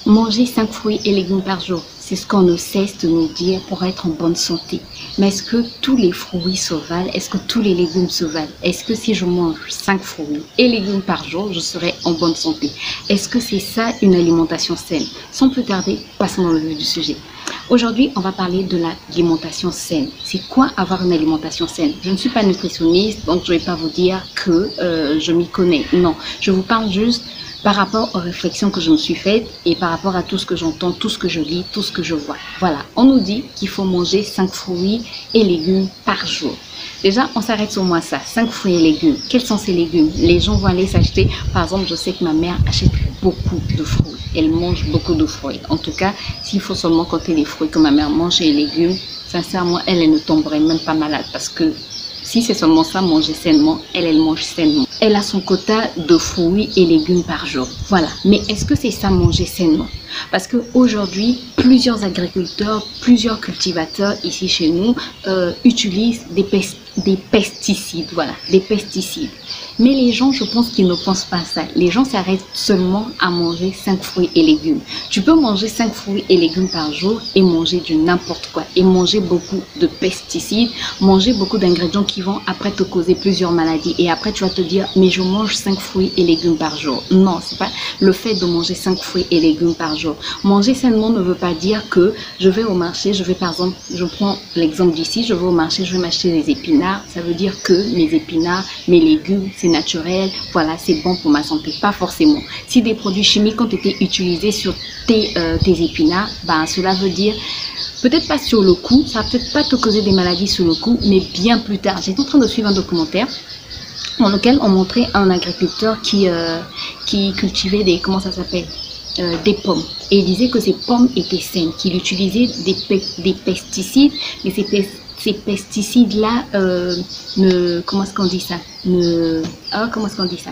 Manger 5 fruits et légumes par jour, c'est ce qu'on ne cesse de nous dire pour être en bonne santé. Mais est-ce que tous les fruits se valent? Est-ce que tous les légumes se valent? Est-ce que si je mange 5 fruits et légumes par jour, je serai en bonne santé? Est-ce que c'est ça une alimentation saine? Sans plus tarder, passons dans le vif du sujet. Aujourd'hui, on va parler de l'alimentation saine. C'est quoi avoir une alimentation saine? Je ne suis pas nutritionniste, donc je ne vais pas vous dire que je m'y connais. Non, je vous parle juste par rapport aux réflexions que je me suis faites et par rapport à tout ce que j'entends, tout ce que je lis, tout ce que je vois. Voilà, on nous dit qu'il faut manger 5 fruits et légumes par jour. Déjà, on s'arrête sur moi ça, 5 fruits et légumes. Quels sont ces légumes? Les gens vont aller s'acheter, par exemple, je sais que ma mère achète beaucoup de fruits. Elle mange beaucoup de fruits. En tout cas, s'il faut seulement compter les fruits que ma mère mange et les légumes, sincèrement, elle ne tomberait même pas malade parce que si c'est seulement ça, manger sainement, elle mange sainement. Elle a son quota de fruits et légumes par jour. Voilà. Mais est-ce que c'est ça, manger sainement? Parce qu'aujourd'hui, plusieurs agriculteurs, plusieurs cultivateurs ici chez nous utilisent des pesticides. Voilà, des pesticides. Mais les gens, je pense qu'ils ne pensent pas à ça. Les gens s'arrêtent seulement à manger 5 fruits et légumes. Tu peux manger 5 fruits et légumes par jour et manger du n'importe quoi. Et manger beaucoup de pesticides, manger beaucoup d'ingrédients qui vont après te causer plusieurs maladies. Et après, tu vas te dire, mais je mange 5 fruits et légumes par jour. Non, c'est pas le fait de manger 5 fruits et légumes par jour. Manger sainement ne veut pas dire que je vais au marché, je vais par exemple, je prends l'exemple d'ici, je vais au marché, je vais m'acheter des épinards. Ça veut dire que mes épinards, mes légumes, c'est naturel, voilà, c'est bon pour ma santé. Pas forcément. Si des produits chimiques ont été utilisés sur tes épinards, ben, cela veut dire, peut-être pas sur le coup, ça va peut-être pas te causer des maladies sur le coup, mais bien plus tard. J'étais en train de suivre un documentaire dans lequel on montrait un agriculteur qui cultivait des, comment ça s'appelle, des pommes. Et il disait que ces pommes étaient saines, qu'il utilisait des pesticides, mais ces pesticides-là, comment est-ce qu'on dit ça? Comment est-ce qu'on dit ça?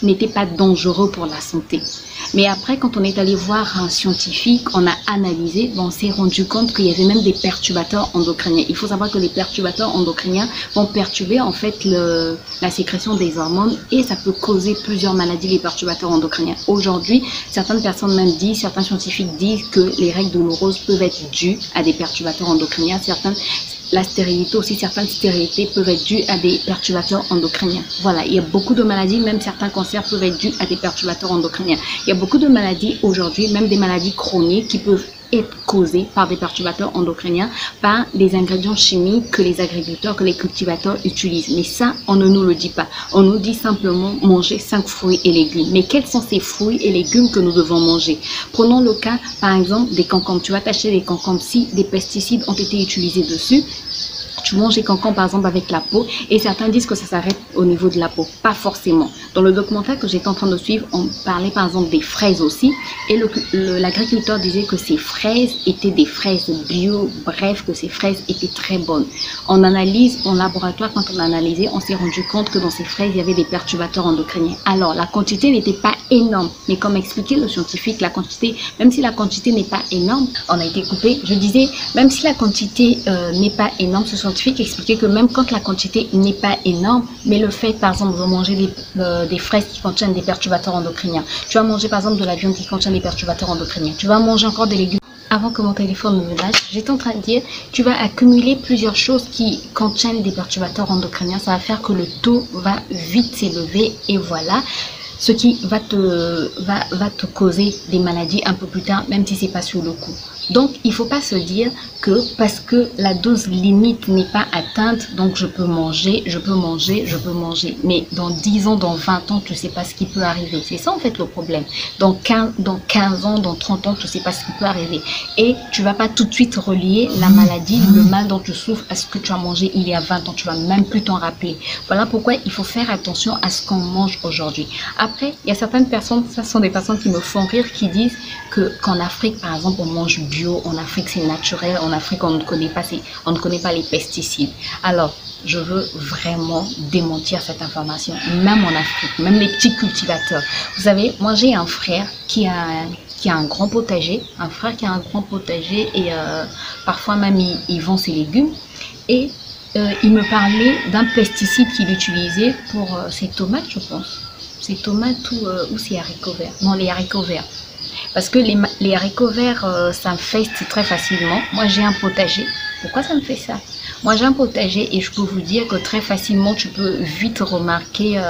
N'étaient pas dangereux pour la santé. Mais après, quand on est allé voir un scientifique, on a analysé, on s'est rendu compte qu'il y avait même des perturbateurs endocriniens. Il faut savoir que les perturbateurs endocriniens vont perturber en fait la sécrétion des hormones et ça peut causer plusieurs maladies, les perturbateurs endocriniens. Aujourd'hui, certaines personnes même disent, certains scientifiques disent que les règles douloureuses peuvent être dues à des perturbateurs endocriniens. La stérilité aussi, certaines stérilités peuvent être dues à des perturbateurs endocriniens. Voilà, il y a beaucoup de maladies, même certains cancers peuvent être dus à des perturbateurs endocriniens. Il y a beaucoup de maladies aujourd'hui, même des maladies chroniques qui peuvent être causées par des perturbateurs endocriniens, par des ingrédients chimiques que les agriculteurs, que les cultivateurs utilisent. Mais ça, on ne nous le dit pas. On nous dit simplement manger 5 fruits et légumes. Mais quels sont ces fruits et légumes que nous devons manger? Prenons le cas, par exemple, des concombres. Tu vas t'acheter des concombres. Si des pesticides ont été utilisés dessus, tu manges les concombres par exemple avec la peau et certains disent que ça s'arrête au niveau de la peau. Pas forcément. Dans le documentaire que j'étais en train de suivre, on parlait par exemple des fraises aussi et l'agriculteur disait que ces fraises étaient des fraises bio, bref, que ces fraises étaient très bonnes. En analyse, en laboratoire, quand on a analysé, on s'est rendu compte que dans ces fraises, il y avait des perturbateurs endocriniens. Alors, la quantité n'était pas énorme, mais comme expliquait le scientifique, la quantité, même si la quantité n'est pas énorme, on a été coupé. Je disais, même si la quantité n'est pas énorme, ce scientifique expliquait que même quand la quantité n'est pas énorme, mais le fait par exemple de manger des fraises qui contiennent des perturbateurs endocriniens, tu vas manger par exemple de la viande qui contient des perturbateurs endocriniens, tu vas manger encore des légumes. Avant que mon téléphone me lâche, j'étais en train de dire, tu vas accumuler plusieurs choses qui contiennent des perturbateurs endocriniens, ça va faire que le taux va vite s'élever et voilà. Ce qui va te causer des maladies un peu plus tard, même si c'est pas sur le coup. Donc, il ne faut pas se dire que parce que la dose limite n'est pas atteinte, donc je peux manger. Mais dans 10 ans, dans 20 ans, tu ne sais pas ce qui peut arriver. C'est ça en fait le problème. Dans 15 ans, dans 30 ans, tu ne sais pas ce qui peut arriver. Et tu ne vas pas tout de suite relier la maladie, le mal dont tu souffres à ce que tu as mangé il y a 20 ans. Tu ne vas même plus t'en rappeler. Voilà pourquoi il faut faire attention à ce qu'on mange aujourd'hui. Après, il y a certaines personnes, ça sont des personnes qui me font rire, qui disent qu'en Afrique, par exemple, on mange bio, en Afrique c'est naturel, en Afrique on ne connaît pas les pesticides. Alors, je veux vraiment démentir cette information, même en Afrique, même les petits cultivateurs. Vous savez, moi j'ai un frère qui a un grand potager, et parfois même il vend ses légumes et il me parlait d'un pesticide qu'il utilisait pour ses tomates, je pense. Ses tomates ou ses haricots verts. Non, les haricots verts. Parce que les haricots verts s'infestent très facilement. Moi, j'ai un potager. Pourquoi ça me fait ça? Moi, j'ai un potager et je peux vous dire que très facilement, tu peux vite remarquer...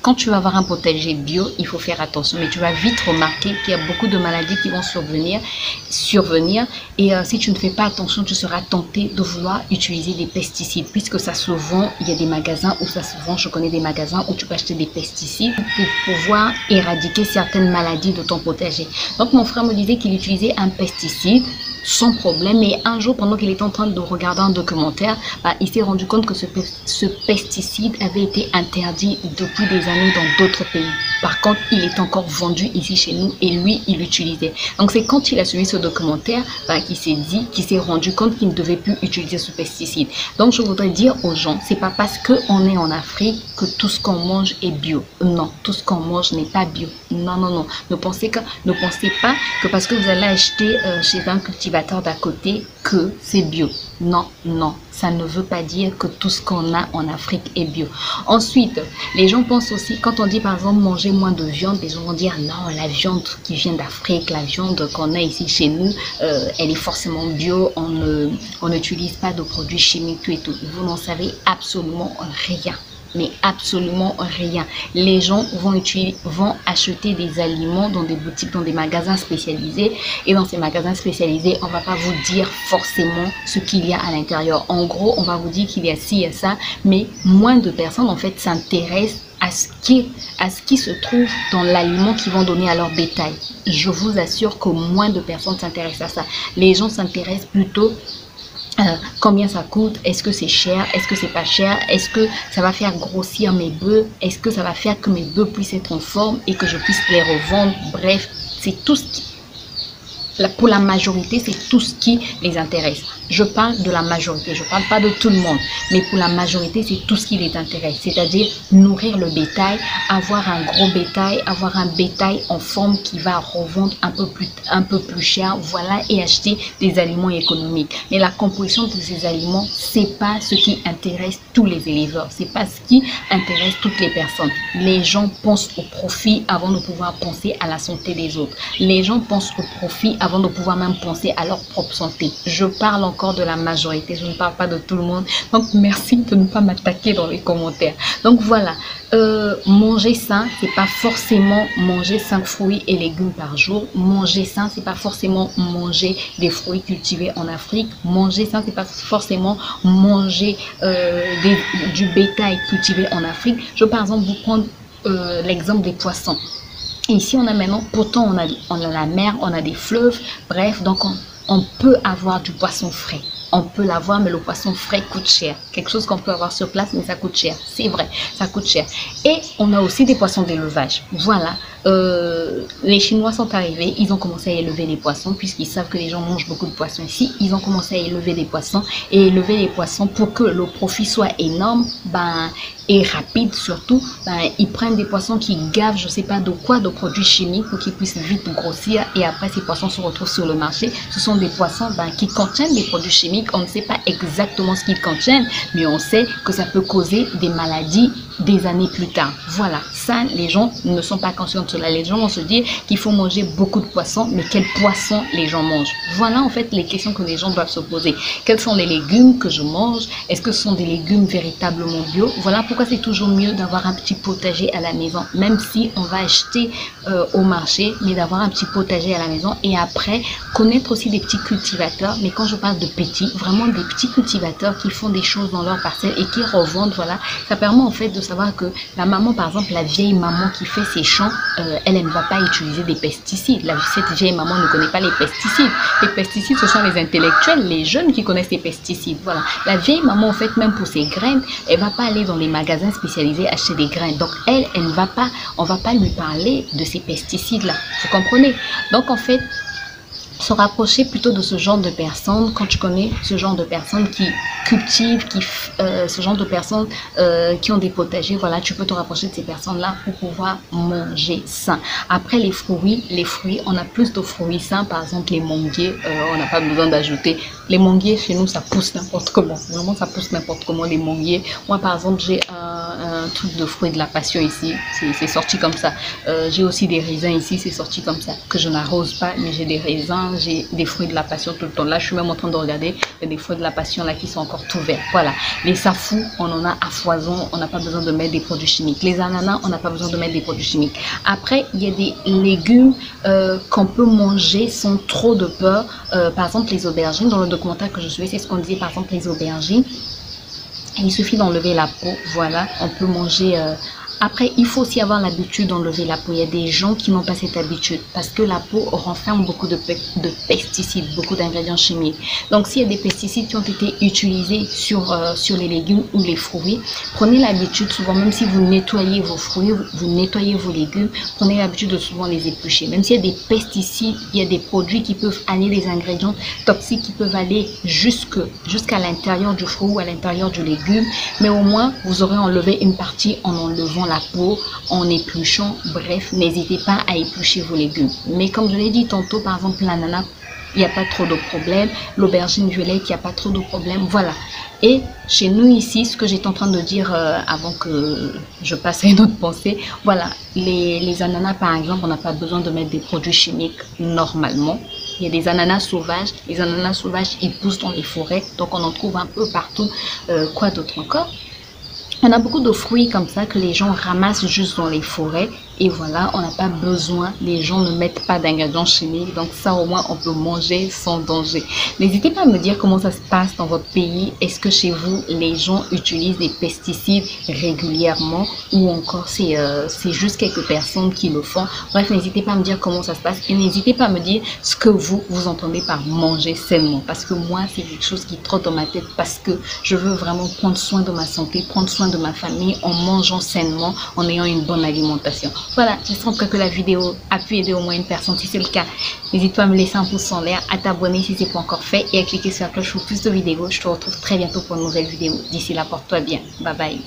quand tu vas avoir un potager bio, il faut faire attention, mais tu vas vite remarquer qu'il y a beaucoup de maladies qui vont survenir et si tu ne fais pas attention, tu seras tenté de vouloir utiliser des pesticides puisque ça se vend, il y a des magasins où ça se vend, je connais des magasins où tu peux acheter des pesticides pour pouvoir éradiquer certaines maladies de ton potager. Donc mon frère me disait qu'il utilisait un pesticide sans problème, mais un jour pendant qu'il était en train de regarder un documentaire, il s'est rendu compte que ce pesticide avait été interdit depuis des années dans d'autres pays. Par contre, il est encore vendu ici chez nous et lui, il l'utilisait. Donc c'est quand il a suivi ce documentaire qu'il s'est rendu compte qu'il ne devait plus utiliser ce pesticide. Donc je voudrais dire aux gens, c'est pas parce qu'on est en Afrique que tout ce qu'on mange est bio. Non, tout ce qu'on mange n'est pas bio. Non, non, non. Ne pensez pas que parce que vous allez acheter chez un cultivateur d'à côté que c'est bio. Non, non, ça ne veut pas dire que tout ce qu'on a en Afrique est bio. Ensuite, les gens pensent aussi, quand on dit par exemple manger moins de viande, les gens vont dire non, la viande qui vient d'Afrique, la viande qu'on a ici chez nous, elle est forcément bio, on n'utilise pas de produits chimiques, tout et tout. Vous n'en savez absolument rien. Mais absolument rien. Les gens vont acheter des aliments dans des boutiques, dans des magasins spécialisés. Et dans ces magasins spécialisés, on ne va pas vous dire forcément ce qu'il y a à l'intérieur. En gros, on va vous dire qu'il y a ci et ça, mais moins de personnes en fait s'intéressent à ce qui se trouve dans l'aliment qu'ils vont donner à leur bétail. Je vous assure que moins de personnes s'intéressent à ça. Les gens s'intéressent plutôt combien ça coûte, est-ce que c'est cher, est-ce que c'est pas cher, est-ce que ça va faire grossir mes bœufs, est-ce que ça va faire que mes bœufs puissent être en forme et que je puisse les revendre. Bref, c'est tout ce qui, pour la majorité, c'est tout ce qui les intéresse. Je parle de la majorité, je ne parle pas de tout le monde, mais pour la majorité, c'est tout ce qui les intéresse, c'est-à-dire nourrir le bétail, avoir un gros bétail, avoir un bétail en forme qui va revendre un peu plus cher, voilà, et acheter des aliments économiques. Mais la composition de ces aliments, c'est pas ce qui intéresse tous les éleveurs, c'est pas ce qui intéresse toutes les personnes. Les gens pensent au profit avant de pouvoir penser à la santé des autres. Les gens pensent au profit avant de pouvoir même penser à leur propre santé. Je parle encore de la majorité, je ne parle pas de tout le monde. Donc merci de ne pas m'attaquer dans les commentaires. Donc voilà, manger sain, c'est pas forcément manger 5 fruits et légumes par jour. Manger sain, c'est pas forcément manger des fruits cultivés en Afrique. Manger sain, c'est pas forcément manger du bétail cultivé en Afrique. Je vais par exemple vous prendre l'exemple des poissons. Ici, on a maintenant, pourtant on a la mer, on a des fleuves, bref, donc on peut avoir du poisson frais. On peut l'avoir, mais le poisson frais coûte cher. Quelque chose qu'on peut avoir sur place, mais ça coûte cher. C'est vrai, ça coûte cher. Et on a aussi des poissons d'élevage. Voilà. Les Chinois sont arrivés, ils ont commencé à élever les poissons, puisqu'ils savent que les gens mangent beaucoup de poissons ici. Ils ont commencé à élever des poissons. Et élever les poissons pour que le profit soit énorme, et rapide surtout, ils prennent des poissons qui gavent, je sais pas de quoi, de produits chimiques pour qu'ils puissent vite grossir. Et après, ces poissons se retrouvent sur le marché. Ce sont des poissons qui contiennent des produits chimiques. On ne sait pas exactement ce qu'ils contiennent, mais on sait que ça peut causer des maladies des années plus tard. Voilà, ça, les gens ne sont pas conscients de cela. Les gens vont se dire qu'il faut manger beaucoup de poissons, mais quels poissons les gens mangent? Voilà en fait les questions que les gens doivent se poser. Quels sont les légumes que je mange? Est-ce que ce sont des légumes véritablement bio? Voilà pourquoi c'est toujours mieux d'avoir un petit potager à la maison, même si on va acheter au marché, mais d'avoir un petit potager à la maison. Et après, connaître aussi des petits cultivateurs, mais quand je parle de petits, vraiment des petits cultivateurs qui font des choses dans leur parcelle et qui revendent. Voilà, ça permet en fait de savoir que la maman, par exemple, la vieille maman qui fait ses champs, elle ne va pas utiliser des pesticides. Cette vieille maman ne connaît pas les pesticides. Les pesticides, ce sont les intellectuels, les jeunes qui connaissent les pesticides. Voilà, la vieille maman, en fait, même pour ses graines, elle va pas aller dans les magasins spécialisés acheter des graines. Donc elle ne va pas, on va pas lui parler de ces pesticides-là. Vous comprenez? Donc en fait, se rapprocher plutôt de ce genre de personnes, quand tu connais ce genre de personnes qui cultivent, ce genre de personnes qui ont des potagers, voilà, tu peux te rapprocher de ces personnes-là pour pouvoir manger sain. Après les fruits, on a plus de fruits sains, par exemple les manguiers, on n'a pas besoin d'ajouter. Les manguiers, chez nous, ça pousse n'importe comment. Vraiment, ça pousse n'importe comment, les manguiers. Moi, par exemple, j'ai un un truc de fruit de la passion ici, c'est sorti comme ça. J'ai aussi des raisins ici, c'est sorti comme ça, que je n'arrose pas, mais j'ai des raisins, j'ai des fruits de la passion tout le temps. Là, je suis même en train de regarder, il y a des fruits de la passion là qui sont encore tout verts. Voilà, les safous, on en a à foison, on n'a pas besoin de mettre des produits chimiques. Les ananas, on n'a pas besoin de mettre des produits chimiques. Après, il y a des légumes qu'on peut manger sans trop de peur. Par exemple, les aubergines, dans le documentaire que je suis, c'est ce qu'on disait, par exemple, les aubergines. Il suffit d'enlever la peau, voilà, on peut manger. Après, il faut aussi avoir l'habitude d'enlever la peau. Il y a des gens qui n'ont pas cette habitude parce que la peau renferme beaucoup de pesticides, beaucoup d'ingrédients chimiques. Donc, s'il y a des pesticides qui ont été utilisés sur les légumes ou les fruits, prenez l'habitude, souvent, même si vous nettoyez vos fruits, vous nettoyez vos légumes, prenez l'habitude de souvent les éplucher. Même s'il y a des pesticides, il y a des produits qui peuvent aller, des ingrédients toxiques qui peuvent aller jusqu'à l'intérieur du fruit ou à l'intérieur du légume. Mais au moins, vous aurez enlevé une partie en enlevant la peau, en épluchant. Bref, n'hésitez pas à éplucher vos légumes. Mais comme je l'ai dit tantôt, par exemple l'ananas, il n'y a pas trop de problème. L'aubergine violette, il n'y a pas trop de problème. Voilà. Et chez nous ici, ce que j'étais en train de dire avant que je passe à une autre pensée, voilà, les ananas par exemple, on n'a pas besoin de mettre des produits chimiques normalement. Il y a des ananas sauvages. Les ananas sauvages, ils poussent dans les forêts, donc on en trouve un peu partout. Quoi d'autre encore? On a beaucoup de fruits comme ça que les gens ramassent juste dans les forêts. Et voilà, on n'a pas besoin, les gens ne mettent pas d'ingrédients chimiques. Donc ça, au moins, on peut manger sans danger. N'hésitez pas à me dire comment ça se passe dans votre pays. Est-ce que chez vous, les gens utilisent des pesticides régulièrement ou encore c'est juste quelques personnes qui le font? Bref, n'hésitez pas à me dire comment ça se passe et n'hésitez pas à me dire ce que vous entendez par manger sainement. Parce que moi, c'est quelque chose qui trotte dans ma tête parce que je veux vraiment prendre soin de ma santé, prendre soin de ma famille en mangeant sainement, en ayant une bonne alimentation. Voilà, j'espère que la vidéo a pu aider au moins une personne. Si c'est le cas, n'hésite pas à me laisser un pouce en l'air, à t'abonner si ce n'est pas encore fait et à cliquer sur la cloche pour plus de vidéos. Je te retrouve très bientôt pour une nouvelle vidéo. D'ici là, porte-toi bien. Bye bye.